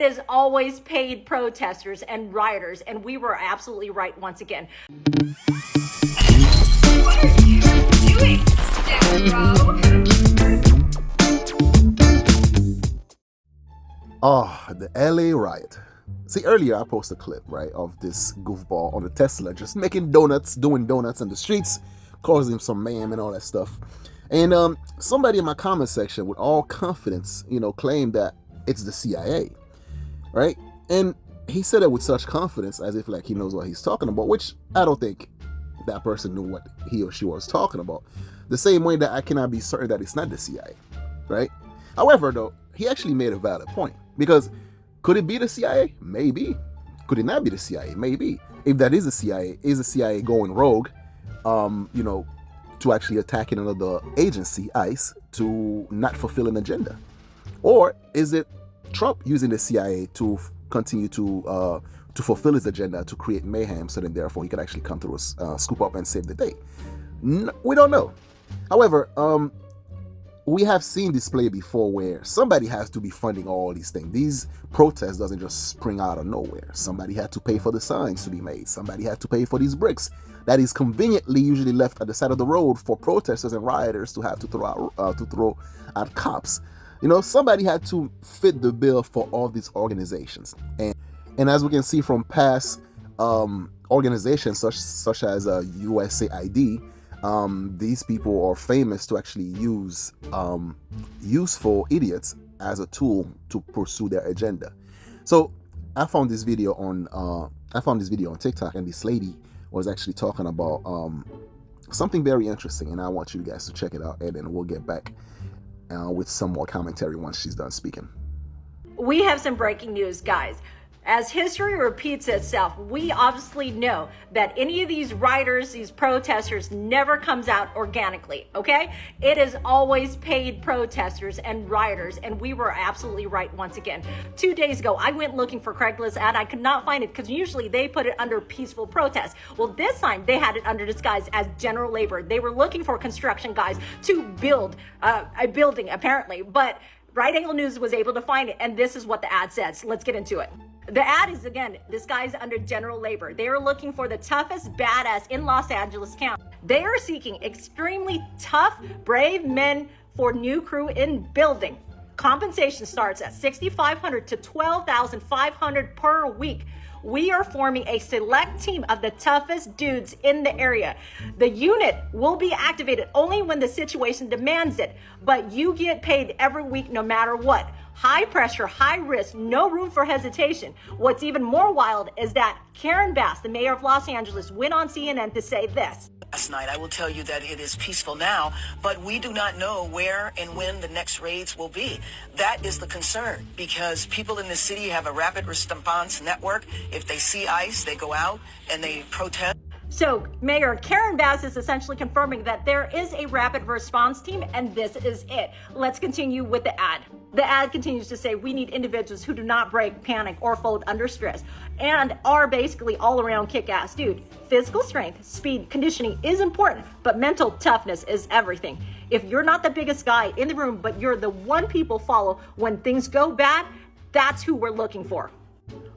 Is always paid protesters and rioters, and we were absolutely right once again. What are you doing, Stero? Oh, the LA riot. See, earlier I posted a clip, right, of this goofball on the Tesla just making donuts, doing donuts in the streets, causing some mayhem and all that stuff. And somebody in my comment section with all confidence, claimed that it's the CIA. Right? And he said it with such confidence as if like he knows what he's talking about, which I don't think that person knew what he or she was talking about. The same way that I cannot be certain that it's not the CIA, right? However, though, he actually made a valid point, because could it be the CIA? Maybe. Could it not be the CIA? Maybe. If that is the CIA, is the CIA going rogue, to actually attacking another agency, ICE, to not fulfill an agenda? Or is it Trump using the CIA to continue to fulfill his agenda, to create mayhem, so then therefore he could actually come through, scoop up and save the day? We don't know. However, we have seen this play before, where somebody has to be funding all these things. These protests doesn't just spring out of nowhere. Somebody had to pay for the signs to be made. Somebody had to pay for these bricks that is conveniently usually left at the side of the road for protesters and rioters to have to throw at cops. Somebody had to fit the bill for all these organizations. And as we can see from past organizations such as USAID, these people are famous to actually use useful idiots as a tool to pursue their agenda. So I found this video on TikTok, and this lady was actually talking about something very interesting, and I want you guys to check it out, and then we'll get back with some more commentary once she's done speaking. We have some breaking news, guys. As history repeats itself, we obviously know that any of these rioters, these protesters, never comes out organically, okay? It is always paid protesters and rioters, and we were absolutely right once again. 2 days ago, I went looking for Craigslist ad. I could not find it, because usually they put it under peaceful protest. Well, this time they had it under disguise as general labor. They were looking for construction guys to build a building, apparently, but Right Angle News was able to find it, and this is what the ad says. Let's get into it. The ad is, again, disguised under general labor. They are looking for the toughest badass in Los Angeles County. They are seeking extremely tough, brave men for new crew in building. Compensation starts at $6,500 to $12,500 per week. We are forming a select team of the toughest dudes in the area. The unit will be activated only when the situation demands it, but you get paid every week no matter what. High pressure, high risk, no room for hesitation. What's even more wild is that Karen Bass, the mayor of Los Angeles, went on CNN to say this. Last night, I will tell you that it is peaceful now, but we do not know where and when the next raids will be. That is the concern, because people in the city have a rapid response network. If they see ICE, they go out and they protest. So Mayor Karen Bass is essentially confirming that there is a rapid response team, and this is it. Let's continue with the ad. The ad continues to say we need individuals who do not break, panic, or fold under stress, and are basically all around kick-ass dude. Physical strength, speed, conditioning is important, but mental toughness is everything. If you're not the biggest guy in the room, but you're the one people follow when things go bad, that's who we're looking for.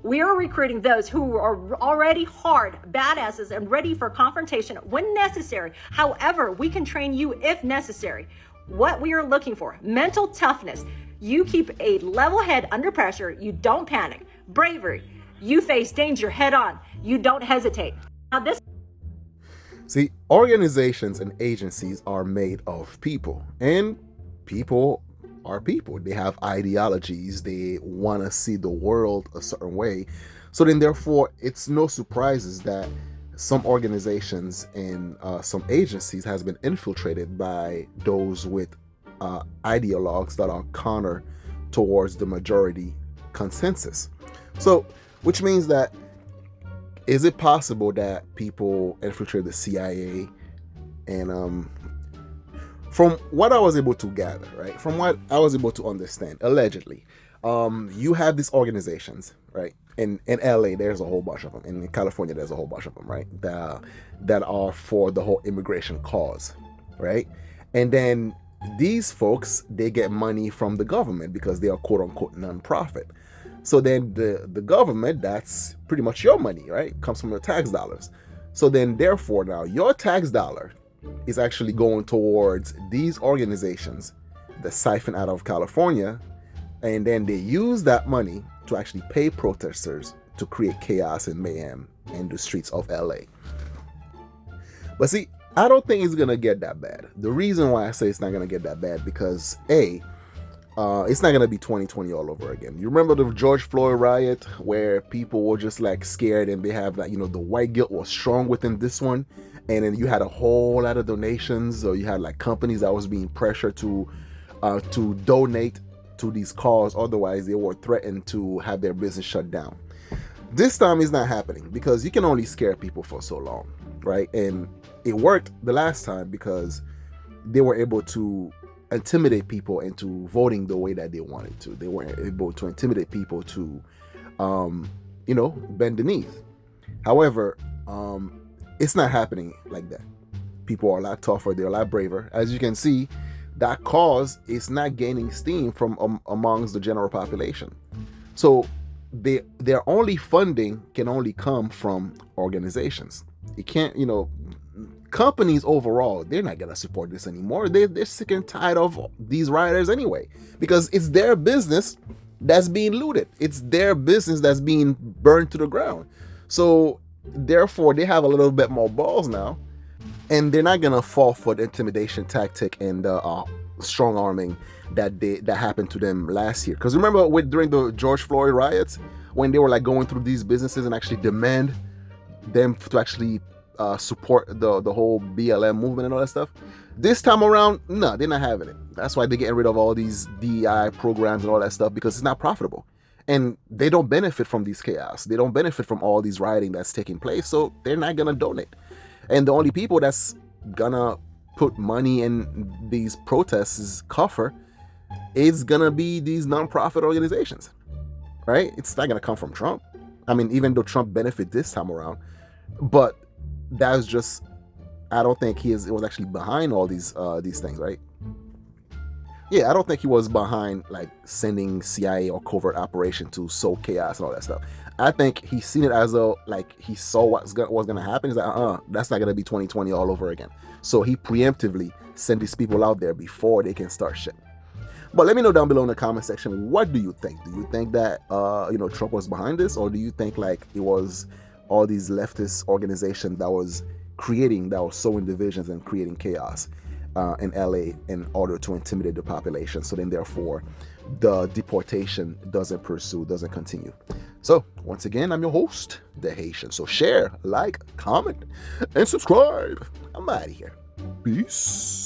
We are recruiting those who are already hard, badasses, and ready for confrontation when necessary. However, we can train you if necessary. What we are looking for: mental toughness. You keep a level head under pressure. You don't panic. Bravery. You face danger head on. You don't hesitate. Now this. See, organizations and agencies are made of people, and people are people. They have ideologies. They want to see the world a certain way. So then therefore, it's no surprises that some organizations and some agencies has been infiltrated by those with ideologues that are counter towards the majority consensus. So, which means that, is it possible that people infiltrate the CIA? And from what I was able to gather, right, from what I was able to understand, allegedly, you have these organizations, right? In LA, there's a whole bunch of them. In California, there's a whole bunch of them, right? That are for the whole immigration cause, right? And then these folks, they get money from the government because they are quote unquote nonprofit. So then the government, that's pretty much your money, right? It comes from your tax dollars. So then therefore now your tax dollar is actually going towards these organizations that siphon out of California, and then they use that money to actually pay protesters to create chaos and mayhem in the streets of LA. But see, I don't think it's gonna get that bad. The reason why I say it's not gonna get that bad, because it's not gonna be 2020 all over again. You remember the George Floyd riot where people were just like scared, and they have like, the white guilt was strong within this one, and then you had a whole lot of donations, or you had like companies that was being pressured to donate to these cause, otherwise they were threatened to have their business shut down. This time it's not happening, because you can only scare people for so long, right? And it worked the last time because they were able to intimidate people into voting the way that they wanted to. They weren't able to intimidate people to bend the knees. However, it's not happening like that. People are a lot tougher, they're a lot braver. As you can see, that cause is not gaining steam from amongst the general population. So their only funding can only come from organizations. It can't, companies overall, they're not gonna support this anymore. They're sick and tired of these rioters anyway, because it's their business that's being looted. It's their business that's being burned to the ground. So therefore, they have a little bit more balls now, and they're not gonna fall for the intimidation tactic and strong arming that happened to them last year. Because remember, during the George Floyd riots, when they were like going through these businesses and actually demand them to actually support the whole BLM movement and all that stuff. This time around, no, they're not having it. That's why they're getting rid of all these DEI programs and all that stuff, because it's not profitable. And they don't benefit from these chaos. They don't benefit from all these rioting that's taking place, so they're not gonna donate. And the only people that's gonna put money in these protests' coffer is gonna be these nonprofit organizations, right? It's not gonna come from Trump. I mean, even though Trump benefited this time around, but that was just, I don't think it was actually behind all these things, right? Yeah, I don't think he was behind like sending CIA or covert operation to sow chaos and all that stuff. I think he's seen it as though like he saw what's gonna happen. He's like, that's not gonna be 2020 all over again. So he preemptively sent these people out there before they can start shit. But let me know down below in the comment section, what do you think? Do you think that Trump was behind this, or do you think like it was all these leftist organizations that was sowing divisions and creating chaos in LA in order to intimidate the population? So then therefore the deportation doesn't continue. So once again, I'm your host, The Haitian. So share, like, comment, and subscribe. I'm out of here. Peace.